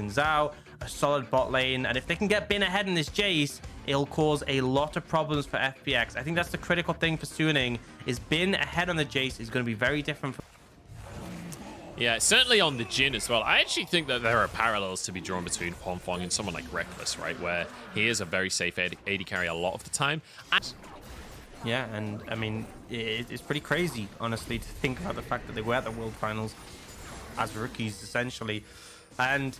Zhao, a solid bot lane, and if they can get Bin ahead in this Jace, it'll cause a lot of problems for FPX. I think that's the critical thing for Suning, is Bin ahead on the Jace is going to be very different. Yeah, certainly on the Jhin as well. I actually think that there are parallels to be drawn between Huanfeng and someone like Reckless, right? Where he is a very safe AD carry a lot of the time. Yeah, and I mean, it's pretty crazy, honestly, to think about the fact that they were at the World Finals as rookies, essentially. And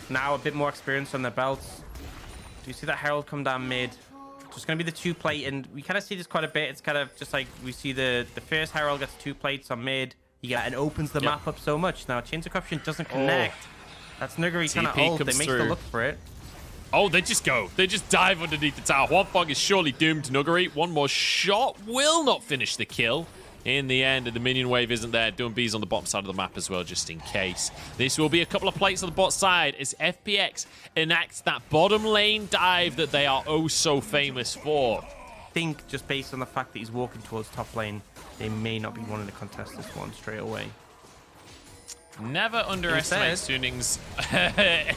now a bit more experience on their belts. Do you see that Herald come down mid? Just going to be the 2 plate, and we kind of see this quite a bit. It's kind of just like we see the first Herald gets 2 plates on mid. And opens the map up so much. Now, Chains of Corruption doesn't connect. That's Nuguri trying to ult. They make the look for it. Oh, they just go. They just dive underneath the tower. Huanfeng is surely doomed. Nuguri, one more shot will not finish the kill. In the end, the minion wave isn't there. Doombee's on the bottom side of the map as well, just in case. This will be a couple of plates on the bot side as FPX enacts that bottom lane dive that they are oh so famous for. I think just based on the fact that he's walking towards top lane, they may not be wanting to contest this one straight away. Never underestimate Suning's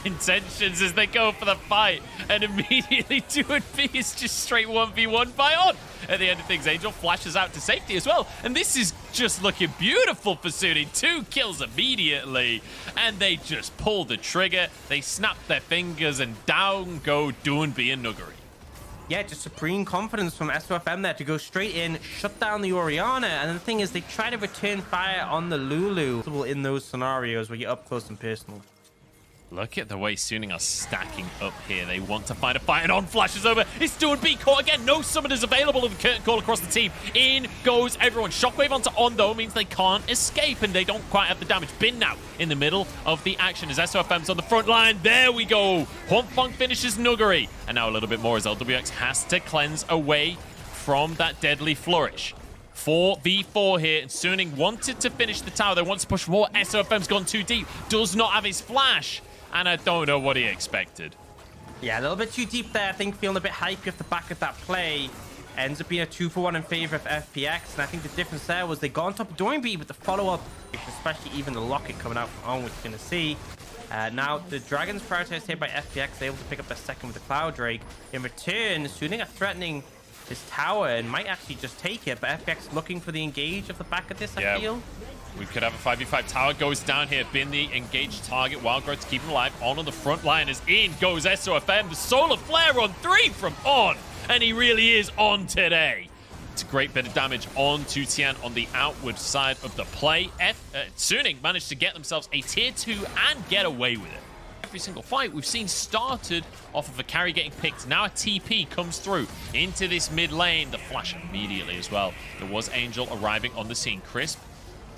intentions as they go for the fight, and immediately Doombe is just straight 1v1 by On. At the end of things, Angel flashes out to safety as well, and this is just looking beautiful for Suning. 2 kills immediately, and they just pull the trigger. They snap their fingers, and down go Doombe and Nuguri. Yeah, just supreme confidence from SUFM there to go straight in, shut down the Orianna. And the thing is, they try to return fire on the Lulu in those scenarios where you're up close and personal. Look at the way Suning are stacking up here. They want to find a fight, and On flashes over. It's Doombe caught again. No summoners available with the curtain call across the team. In goes everyone. Shockwave onto On, though, means they can't escape, and they don't quite have the damage. Bin now in the middle of the action as SOFM's on the front line. There we go. Huanfeng finishes Nuguri. And now a little bit more as LWX has to cleanse away from that deadly flourish. 4v4 here, and Suning wanted to finish the tower. They want to push more. SOFM's gone too deep. Does not have his flash. And I don't know what he expected. Yeah, a little bit too deep there. I think feeling a bit hypey off the back of that play. Ends up being a 2-for-1 in favor of FPX. And I think the difference there was they got on top of Doombe with the follow-up, especially even the locket coming out from On, which you're going to see. Now, the Dragons prioritized here by FPX. They're able to pick up their second with the Cloud Drake. In return, Suning are threatening this tower and might actually just take it. But FPX looking for the engage off the back of this, I feel. We could have a 5v5. Tower goes down here. Bin the engaged target. Wild Growth to keep him alive. On the front line as in goes SOFM. The Solar Flare on 3 from On. And he really is on today. It's a great bit of damage on to Tian on the outward side of the play. Suning managed to get themselves a tier 2 and get away with it. Every single fight we've seen started off of a carry getting picked. Now a TP comes through into this mid lane. The flash immediately as well. There was Angel arriving on the scene. Crisp.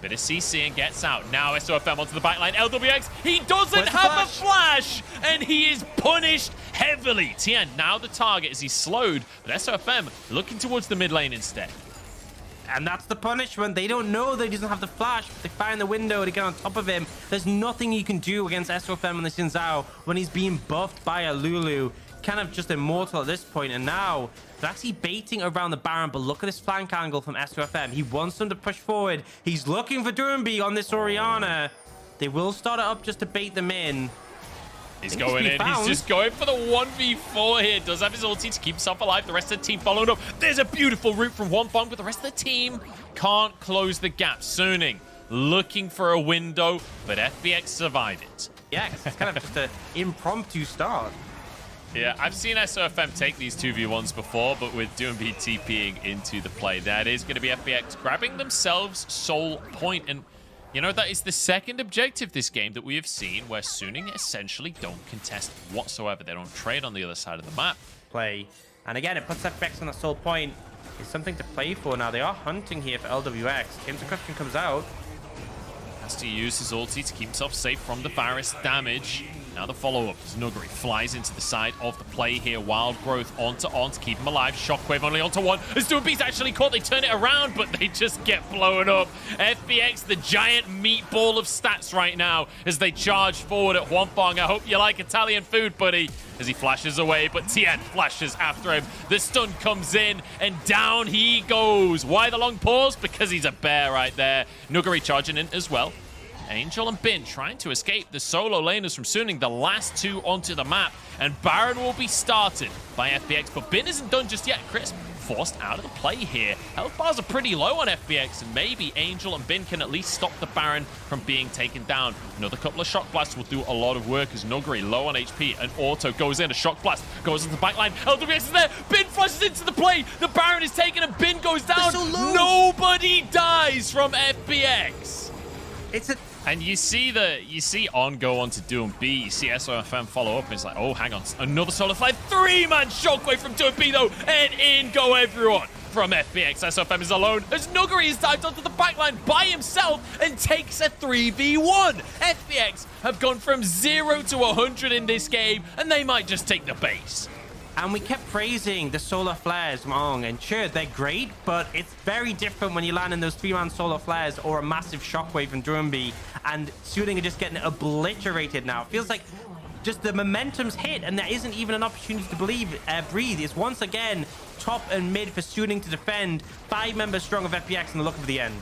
Bit of CC and gets out. Now SOFM onto the backline. LWX, he doesn't have a flash, and he is punished heavily. Tian now the target as he's slowed, but SOFM looking towards the mid lane instead. And that's the punishment. They don't know that he doesn't have the flash, but they find the window to get on top of him. There's nothing you can do against SOFM on the Xin Zhao when he's being buffed by a Lulu. Kind of just immortal at this point, and now they're actually baiting around the Baron. But look at this flank angle from SOFM. He wants them to push forward. He's looking for Doombe on this Orianna. They will start it up just to bait them in. He's going in. He's just going for the 1v4 here. Does have his ulti to keep himself alive. The rest of the team following up. There's a beautiful route from Huanfeng, but the rest of the team can't close the gap. Suning looking for a window, but FPX survive it. Yeah, it's kind of just an impromptu start. Yeah, I've seen SOFM take these 2v1s before, but with Doombe TPing into the play. That is going to be FPX grabbing themselves Soul Point. And, you know, that is the second objective this game that we have seen where Suning essentially don't contest whatsoever. They don't trade on the other side of the map. Play. And again, it puts FPX on the Soul Point. It's something to play for now. They are hunting here for LWX. Chains of Corruption comes out. Has to use his ulti to keep himself safe from the Varus damage. Now the follow-up as Nuguri flies into the side of the play here. Wild Growth onto On to keep him alive. Shockwave only onto one. As Doombee's actually caught, they turn it around, but they just get blown up. FPX, the giant meatball of stats right now as they charge forward at Huanfeng. I hope you like Italian food, buddy. As he flashes away, but Tian flashes after him. The stun comes in, and down he goes. Why the long pause? Because he's a bear right there. Nuguri charging in as well. Angel and Bin trying to escape the solo laners from Suning, the last two onto the map, and Baron will be started by FPX, but Bin isn't done just yet. Chris forced out of the play here. Health bars are pretty low on FPX, and maybe Angel and Bin can at least stop the Baron from being taken down. Another couple of shock blasts will do a lot of work as Nuguri low on HP. An auto goes in, a shock blast goes into the backline. LWX is there, Bin flashes into the play. The Baron is taken and Bin goes down. So nobody dies from FPX. It's a... And you see On go on to Doom B. You see SOFM follow up, and it's like, oh, hang on. Another solo fly. 3-man shockwave from Doom B, though. And in go everyone from FPX. SOFM is alone as Nuguri is dived onto the backline by himself and takes a 3v1. FPX have gone from 0 to 100 in this game, and they might just take the base. And we kept praising the solar flares from Ong, and sure, they're great, but it's very different when you land in those 3-man solar flares or a massive shockwave from Drumby, and Suning are just getting obliterated now. It feels like just the momentum's hit, and there isn't even an opportunity to breathe. It's once again top and mid for Suning to defend. 5 members strong of FPX and the look of the end.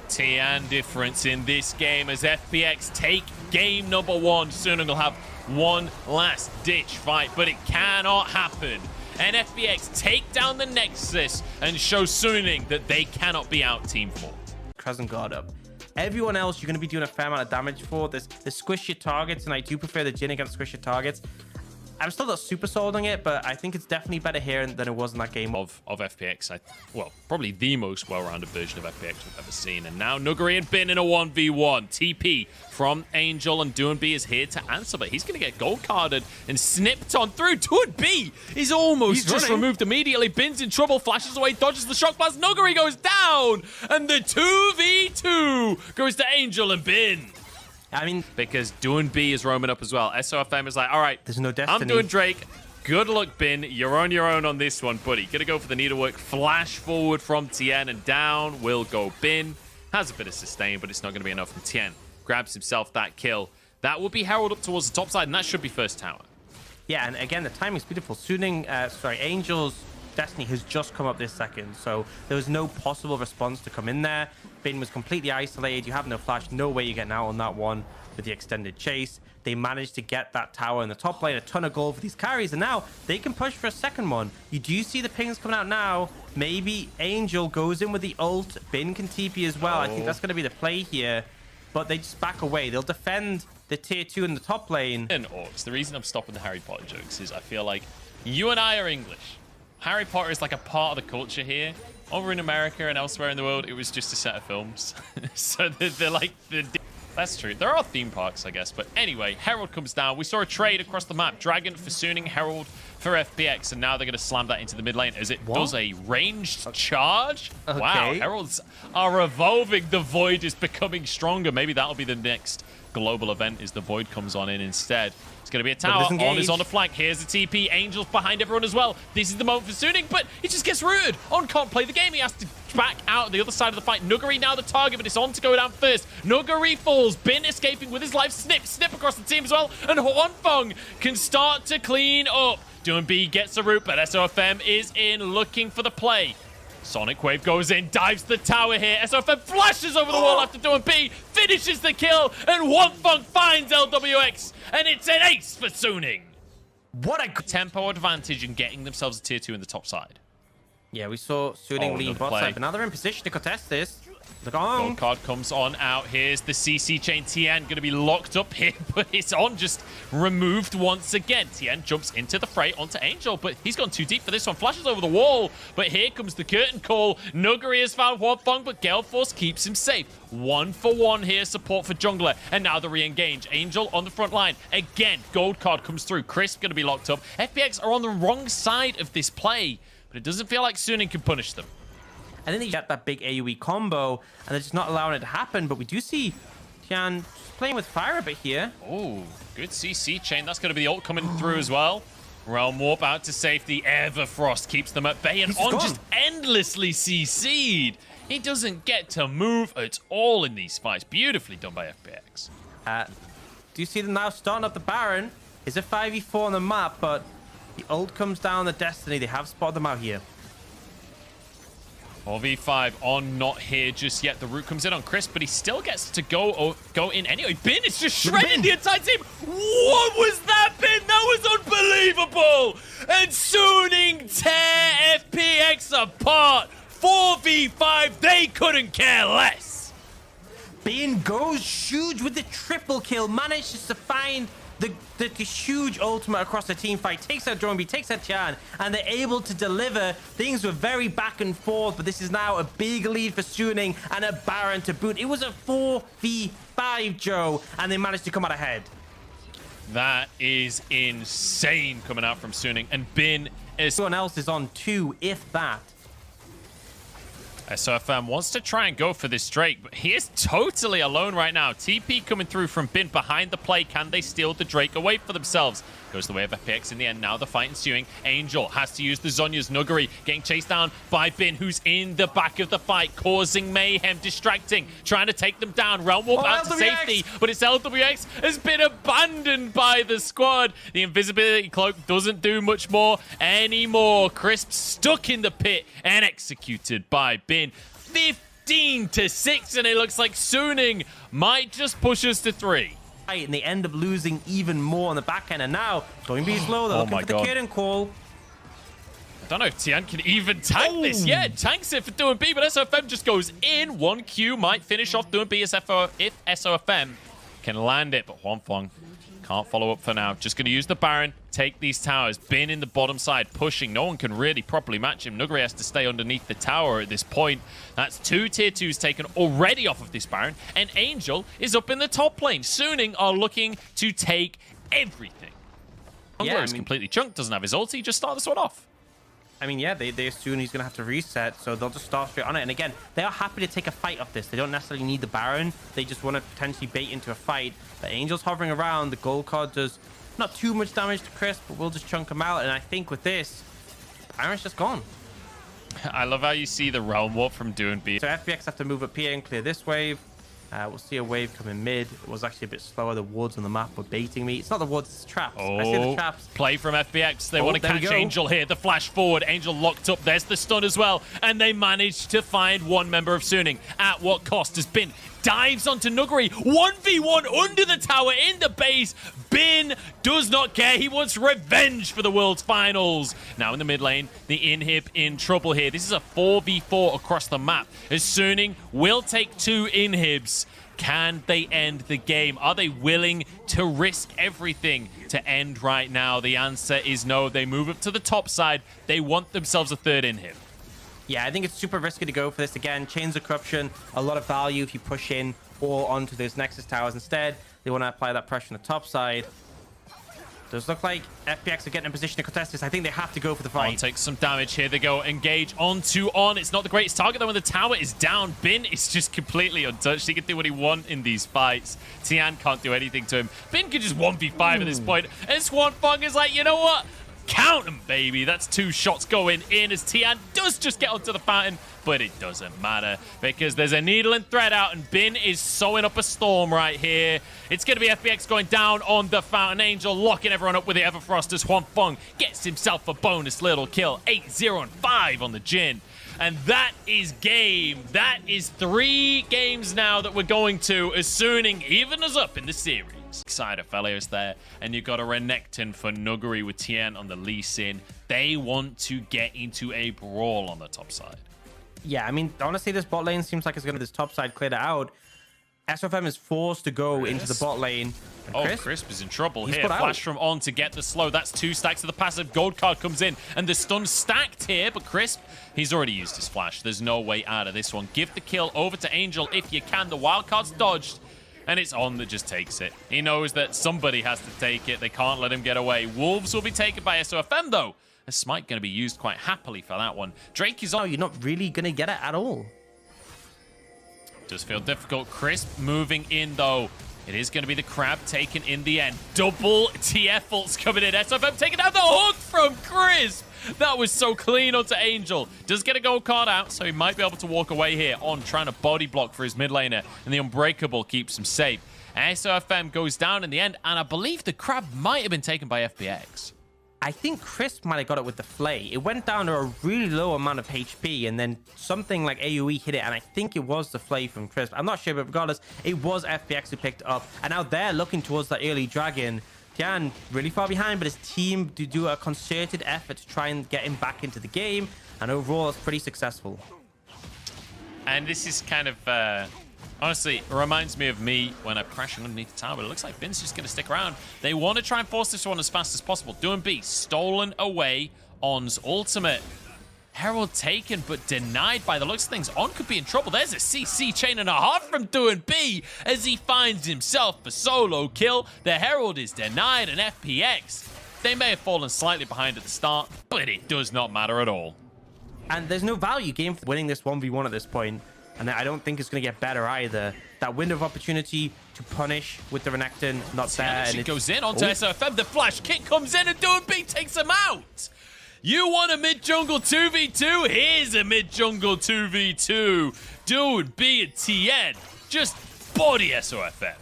Tian difference in this game as FPX take game number 1. Suning will have one last ditch fight, but it cannot happen. And FPX take down the Nexus and show Suning that they cannot be out team 4. Crescent guard up. Everyone else you're going to be doing a fair amount of damage for. This squish your targets, and I do prefer the Jin against squish your targets. I'm still not super sold on it, but I think it's definitely better here than it was in that game. Of FPX, well, probably the most well-rounded version of FPX we've ever seen. And now Nuguri and Bin in a 1v1. TP from Angel, and Doonby is here to answer, but he's going to get gold carded and snipped on through. Doonby is almost just removed immediately. Bin's in trouble, flashes away, dodges the shock blast. Nuguri goes down, and the 2v2 goes to Angel and Bin. I mean, because Doonby is roaming up as well. SOFM is like, all right, there's no destiny. I'm doing Drake. Good luck, Bin. You're on your own on this one, buddy. Gonna go for the needlework. Flash forward from Tien, and down will go Bin. Has a bit of sustain, but it's not going to be enough. And Tien grabs himself that kill. That will be Herald up towards the top side, and that should be first tower. Yeah, and again, the timing's beautiful. Angel's Destiny has just come up this second, so there was no possible response to come in there. Bin was completely isolated. You have no flash, no way you're getting out on that one with the extended chase. They managed to get that tower in the top lane, a ton of gold for these carries, and now they can push for a second one. You do see the pings coming out now. Maybe Angel goes in with the ult. Bin can TP as well. I think that's going to be the play here, but they just back away. They'll defend the tier 2 in the top lane. And Orcs, the reason I'm stopping the Harry Potter jokes is I feel like you and I are English. Harry Potter is like a part of the culture here. Over in America and elsewhere in the world, it was just a set of films. So they're like... That's true. There are theme parks, I guess. But anyway, Herald comes down. We saw a trade across the map. Dragon for Suning, Herald for FPX. And now they're going to slam that into the mid lane as it does a ranged charge. Okay. Wow, Heralds are evolving. The Void is becoming stronger. Maybe that'll be the next global event as the Void comes on in instead. It's going to be a tower. On is on the flank. Here's the TP. Angel's behind everyone as well. This is the moment for Suning, but he just gets rooted. On can't play the game. He has to back out the other side of the fight. Nuguri now the target, but it's on to go down first. Nuguri falls. Bin escaping with his life. Snip across the team as well. And Huanfeng can start to clean up. Doonby gets a root, but SOFM is in looking for the play. Sonic Wave goes in, dives the tower here. SOFM flashes over the wall after Doonby, finishes the kill, and Huanfeng finds LWX, and it's an ace for Suning. What a tempo advantage in getting themselves a tier 2 in the top side. Yeah, we saw Suning lead bot side, but now they're in position to contest this. Look on. Gold card comes on out. Here's the CC chain. Tien going to be locked up here, but it's on just removed once again. Tien jumps into the fray onto Angel, but he's gone too deep for this one. Flashes over the wall, but here comes the curtain call. Nuguri has found Huanfeng, but Gale Force keeps him safe. 1-for-1 here, support for jungler, and now the re-engage. Angel on the front line. Again, gold card comes through. Crisp going to be locked up. FPX are on the wrong side of this play, but it doesn't feel like Suning can punish them. And then they get that big AoE combo, and they're just not allowing it to happen. But we do see Tian playing with fire a bit here. Oh, good CC chain. That's going to be the ult coming through as well. Realm Warp out to safety. Everfrost keeps them at bay, and On just endlessly CC'd. He doesn't get to move at all in these fights. Beautifully done by FPX. Do you see them now starting up the Baron? It's a 5v4 on the map, but the ult comes down the Destiny. They have spotted them out here. 4v5 on, not here just yet. The root comes in on Chris, but he still gets to go in anyway. Bin is just shredding the entire team. What was that, Bin? That was unbelievable. And Suning tear FPX apart. 4v5, they couldn't care less. Bin goes huge with the triple kill, manages to find the huge ultimate across the team fight, takes out Drone B, takes out Chan, and they're able to deliver. Things were very back and forth, but this is now a big lead for Suning and a Baron to boot. It was a 4v5, Joe, and they managed to come out ahead. That is insane coming out from Suning, and Bin is... Everyone else is on 2, if that. SOFM wants to try and go for this Drake, but he is totally alone right now. TP coming through from Bin behind the play. Can they steal the Drake away for themselves? Goes the way of FPX in the end. Now the fight ensuing. Angel has to use the Zhonya's Nuggery, getting chased down by Bin, who's in the back of the fight, causing mayhem, distracting, trying to take them down. Realm Warp out to safety, but it's LWX has been abandoned by the squad. The invisibility cloak doesn't do much more anymore. Crisp stuck in the pit and executed by Bin. 15-6, and it looks like Suning might just push us to 3. And they end up losing even more on the back end, and now going to be slow. They're looking for the kid and call. I don't know if Tian can even tank this. Yeah, tanks it for doing B, but SOFM just goes in. 1Q might finish off doing B if SOFM can land it, but Huanfeng can't follow up for now. Just going to use the Baron, take these towers. Bin in the bottom side, pushing. No one can really properly match him. Nuggery has to stay underneath the tower at this point. That's 2 tier 2s taken already off of this Baron, and Angel is up in the top lane. Suning are looking to take everything. Jungler is completely chunked, doesn't have his ulti. Just start this one off. I mean, yeah, they assume he's going to have to reset, so they'll just start straight on it. And again, they are happy to take a fight off this. They don't necessarily need the Baron. They just want to potentially bait into a fight. The Angel's hovering around. The gold card does not too much damage to Chris, but we'll just chunk him out. And I think with this, Baron's just gone. I love how you see the Realm Warp from doing B. So FPX have to move up here and clear this wave. We'll see a wave coming mid. It was actually a bit slower. The wards on the map were baiting me. It's not the wards, it's traps. I see the traps. Play from FPX. They want to catch Angel here. The flash forward. Angel locked up. There's the stun as well. And they managed to find one member of Suning. At what cost? Has Bin dives onto Nuggery. 1v1 under the tower in the base. Bin does not care. He wants revenge for the World's Finals. Now in the mid lane, the inhib in trouble here. This is a 4v4 across the map. As Suning will take 2 inhibs. Can they end the game? Are they willing to risk everything to end right now? The answer is no. They move up to the top side. They want themselves a 3rd inhib. Yeah, I think it's super risky to go for this again. Chains of Corruption, a lot of value if you push in all onto those Nexus towers. Instead, they want to apply that pressure on the top side. Does look like FPX are getting in position to contest this. I think they have to go for the fight. On takes some damage. Here they go. Engage onto On. It's not the greatest target though when the tower is down. Bin is just completely untouched. He can do what he wants in these fights. Tian can't do anything to him. Bin can just 1v5 at this point. And Huanfeng is like, you know what? Count them, baby. That's 2 shots going in as Tian does just get onto the fountain, but it doesn't matter because there's a needle and thread out and Bin is sewing up a storm right here. It's going to be FPX going down on the fountain. Angel locking everyone up with the Everfrost as Huanfeng gets himself a bonus little kill. 8-0 and 5 on the Jhin. And that is game. That is 3 games now that we're going to as Suning even us up in the series. Side of Felios there, and you've got a Renekton for Nuggery with Tien on the Lee Sin. They want to get into a brawl on the top side. Yeah, I mean, honestly, this bot lane seems like it's going to this top side cleared out. SOFM is forced to go into the bot lane. Crisp is in trouble here. Flash from On to get the slow. That's 2 stacks of the passive. Gold card comes in, and the stun stacked here, but Crisp, he's already used his flash. There's no way out of this one. Give the kill over to Angel if you can. The wild card's dodged. And it's On that just takes it. He knows that somebody has to take it. They can't let him get away. Wolves will be taken by SOFM, though. A Smite going to be used quite happily for that one. Drake is on. Oh, you're not really going to get it at all. Does feel difficult. Crisp moving in, though. It is going to be the Crab taken in the end. Double TF ults coming in. SOFM taking down the hook from Crisp. That was so clean onto Angel. Does get a gold card out, so he might be able to walk away here. On trying to body block for his mid laner, and the Unbreakable keeps him safe. SOFM goes down in the end, and I believe the Crab might have been taken by FPX. I think Crisp might have got it with the Flay. It went down to a really low amount of HP, and then something like AoE hit it, and I think it was the Flay from Crisp. I'm not sure, but regardless, it was FPX who picked it up. And now they're looking towards the early dragon. Gaon really far behind, but his team do a concerted effort to try and get him back into the game, and overall, it's pretty successful. And this is kind of... honestly, it reminds me of me when I crash underneath the tower, but it looks like Bin's just going to stick around. They want to try and force this one as fast as possible. Doing B, stolen away On's ultimate. Herald taken, but denied by the looks of things. On could be in trouble. There's a CC chain and a half from Doing B as he finds himself a solo kill. The Herald is denied, and FPX, they may have fallen slightly behind at the start, but it does not matter at all. And there's no value game for winning this 1v1 at this point. And I don't think it's going to get better either. That window of opportunity to punish with the Renekton, not there. And it goes in onto SOFM. The flash kick comes in and Doing B takes him out. You want a mid-jungle 2v2? Here's a mid-jungle 2v2. Doing B and TN just body SOFM.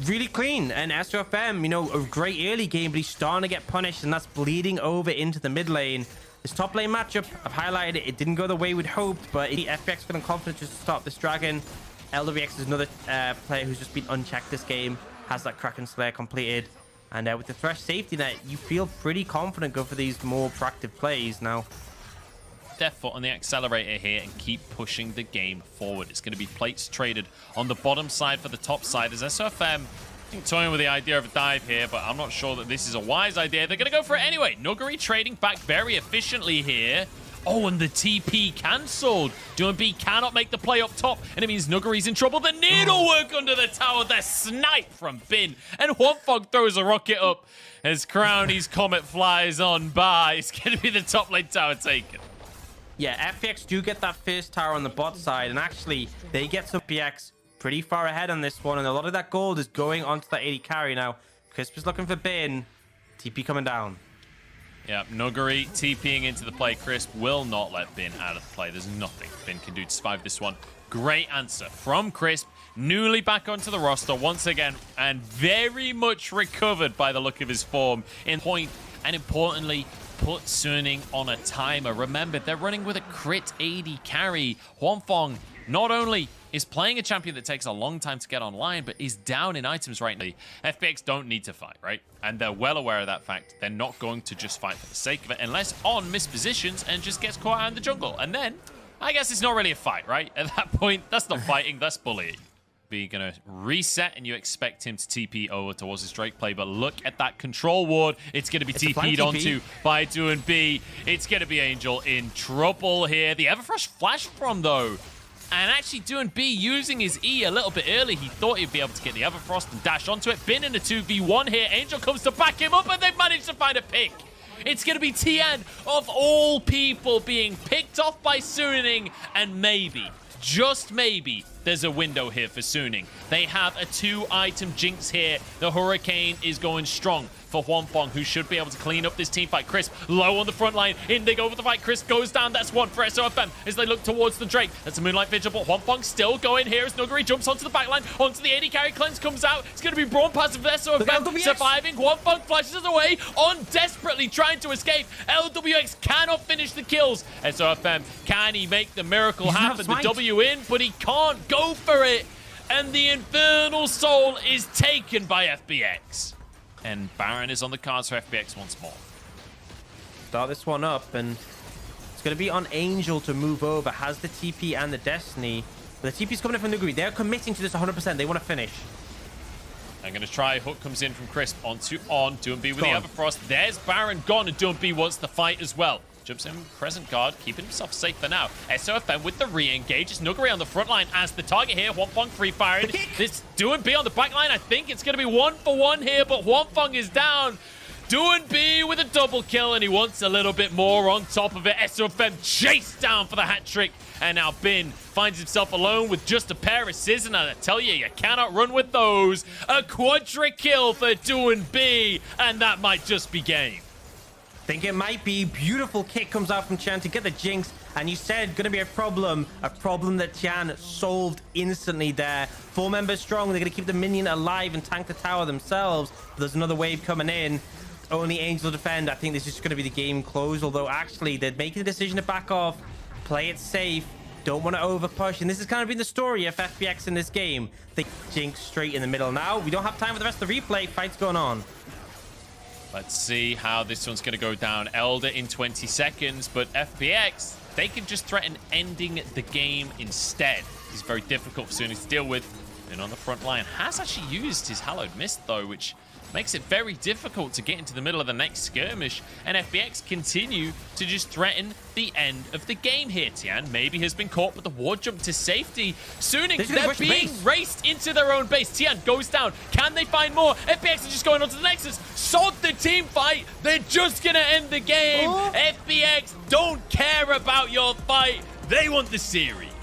Really clean. And SOFM, you know, a great early game, but he's starting to get punished, and that's bleeding over into the mid lane. This top lane matchup, I've highlighted it. It didn't go the way we'd hoped, but FPX feeling confident just to stop this dragon. LWX is another player who's just been unchecked this game, has that Kraken Slayer completed. And with the Thresh safety net, you feel pretty confident go for these more proactive plays now. Left foot on the accelerator here and keep pushing the game forward. It's going to be plates traded on the bottom side for the top side as SOFM toying with the idea of a dive here, but I'm not sure that this is a wise idea. They're going to go for it anyway. Nuguri trading back very efficiently here. Oh, and the TP cancelled. Doing B cannot make the play up top, and it means Nuguri's in trouble. The needlework under the tower, the snipe from Bin, and Huanfeng throws a rocket up as Crowny's Comet flies on by. It's going to be the top lane tower taken. Yeah, FPX do get that first tower on the bot side, and actually, they get some FPX pretty far ahead on this one, and a lot of that gold is going onto that 80 carry now. Crisp is looking for Bin. TP coming down. Yeah, Nuguri TPing into the play. Crisp will not let Bin out of the play. There's nothing Bin can do to survive this one. Great answer from Crisp. Newly back onto the roster once again, and very much recovered by the look of his form in point, and importantly, put Suning on a timer. Remember, they're running with a crit 80 carry. Huanfeng not only is playing a champion that takes a long time to get online, but is down in items right now. FPX don't need to fight, right? And they're well aware of that fact. They're not going to just fight for the sake of it, unless On mispositions and just gets caught out in the jungle. And then, I guess it's not really a fight, right? At that point, that's not fighting, that's bullying. Be gonna reset, and you expect him to TP over towards his Drake play, but look at that control ward. It's gonna be TP'd onto by Doing B. It's gonna be Angel in trouble here. The Everfrost flash from though. And actually Doing B using his E a little bit early. He thought he'd be able to get the Everfrost and dash onto it. Bin in a 2v1 here. Angel comes to back him up, and they've managed to find a pick. It's going to be TN, of all people, being picked off by Suning, and maybe, just maybe, there's a window here for Suning. They have a 2-item jinx here. The Hurricane is going strong for Huanfeng, who should be able to clean up this team fight. Crisp low on the front line. In they go with the fight. Crisp goes down. That's one for SOFM as they look towards the Drake. That's a Moonlight Vigil, but Huanfeng still going here as Nuguri jumps onto the backline. Onto the 80 carry. Cleanse comes out. It's going to be Brawn passive for SOFM. Surviving. Huanfeng flashes away. On desperately trying to escape. LWX cannot finish the kills. SOFM, can he make the miracle happen? The W in, but he can't go for it. And the Infernal Soul is taken by FPX. And Baron is on the cards for FPX once more. Start this one up, and it's going to be on Angel to move over. Has the TP and the Destiny. But the TP's coming in from Nuguri. They're committing to this 100%. They want to finish. I'm going to try. Hook comes in from Crisp onto On. Doing B with the Everfrost. There's Baron gone, and Doing B wants to fight as well. Jumps in, present guard, keeping himself safe for now. SOFM with the re-engage. It's Nuguri on the front line as the target here. Huanfeng free-firing. This Doing B on the back line. I think it's going to be 1-for-1 here, but Huanfeng is down. Doing B with a double kill, and he wants a little bit more on top of it. SOFM chased down for the hat trick, and now Bin finds himself alone with just a pair of scissors, and I tell you, you cannot run with those. A quadra kill for Doing B, and that might just be game. Think it might be. Beautiful kick comes out from Tian to get the jinx, and you said gonna be a problem that Tian solved instantly there. 4 members strong. They're gonna keep the minion alive and tank the tower themselves, but there's another wave coming in. only Angel defend. I think this is just going to be the game close. Although actually they're making the decision to back off, play it safe, don't want to over push. And this has kind of been the story of FPX in this game. They jinx straight in the middle. Now we don't have time for the rest of the replay. Fight's going on. Let's see how this one's going to go down. Elder in 20 seconds, but FPX, they can just threaten ending the game instead. It's very difficult for SUNING to deal with. And on the front line, has actually used his Hallowed Mist, though, which makes it very difficult to get into the middle of the next skirmish. And FPX continue to just threaten the end of the game here. Tian maybe has been caught, but the ward jump to safety. SUNING, they're being raced into their own base. Tian goes down. Can they find more? FPX are just going on to the Nexus. Sod the team fight. They're just going to end the game. FPX don't care about your fight. They want the series.